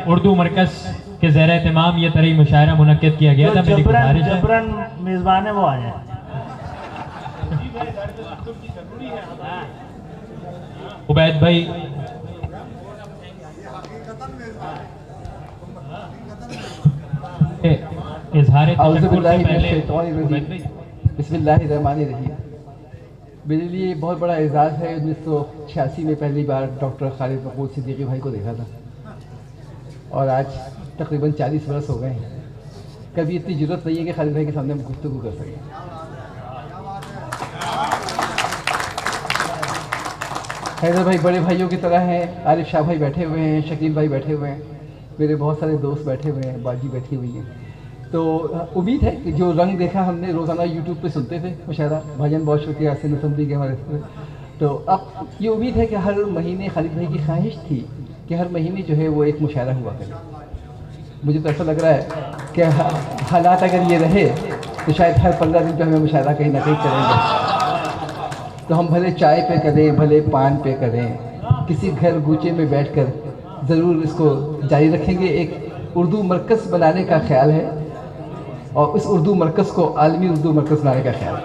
اردو مرکز کے زیر اہتمام یہ طرح مشاعرہ منعقد کیا گیا تھا. میری گزارش ہے جبرن میزبان ہے وہ آ جائیں. عبید بھائی اظہار تشکر سے پہلے عبید بھائی. بسم اللہ الرحمن الرحیم. میرے لیے یہ بہت بڑا اعزاز ہے. 1986 میں پہلی بار ڈاکٹر خالد محمود صدیقی بھائی کو دیکھا تھا اور آج تقریباً 40 برس ہو گئے ہیں. کبھی اتنی ضرورت نہیں ہے کہ خالد بھائی کے سامنے ہم گفتگو کر سکیں. حیدر بھائی بڑے بھائیوں کی طرح ہیں. عارف شاہ بھائی بیٹھے ہوئے ہیں, شکیل بھائی بیٹھے ہوئے ہیں, میرے بہت سارے دوست بیٹھے ہوئے ہیں, باجی بیٹھی ہوئی ہیں. تو امید ہے کہ جو رنگ دیکھا ہم نے روزانہ یوٹیوب پہ سنتے تھے مشاعرہ, بھجن بہت شکریہ سن اسمبلی کے ہمارے, تو اب یہ امید ہے کہ ہر مہینے خالد بھائی کی خواہش تھی کہ ہر مہینے جو ہے وہ ایک مشاعرہ ہوا کرے. مجھے تو ایسا لگ رہا ہے کہ حالات اگر یہ رہے تو شاید ہر 15 دن پہ ہمیں مشاعرہ کہیں نہ کہیں کریں گے. تو ہم بھلے چائے پہ کریں, بھلے پان پہ کریں, کسی گھر گوچے میں بیٹھ کر ضرور اس کو جاری رکھیں گے. ایک اردو مرکز بنانے کا خیال ہے اور اس اردو مرکز کو عالمی اردو مرکز بنانے کا خیال ہے.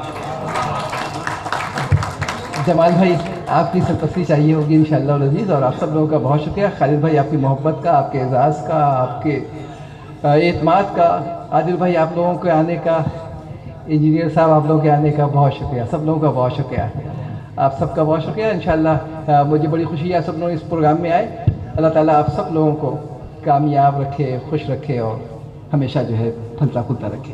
جمال بھائی آپ کی سرپرستی چاہیے ہوگی انشاءاللہ العزیز, اور آپ سب لوگوں کا بہت شکریہ. خالد بھائی آپ کی محبت کا, آپ کے اعزاز کا, آپ کے اعتماد کا. عادل بھائی آپ لوگوں کے آنے کا, انجینئر صاحب آپ لوگوں کے آنے کا بہت شکریہ. سب لوگوں کا بہت شکریہ, آپ سب کا بہت شکریہ. انشاءاللہ مجھے بڑی خوشی ہے آپ سب لوگ اس پروگرام میں آئے. اللہ تعالیٰ آپ سب لوگوں کو کامیاب رکھے, خوش رکھے اور ہمیشہ جو ہے پھلتا پھولتا رکھے.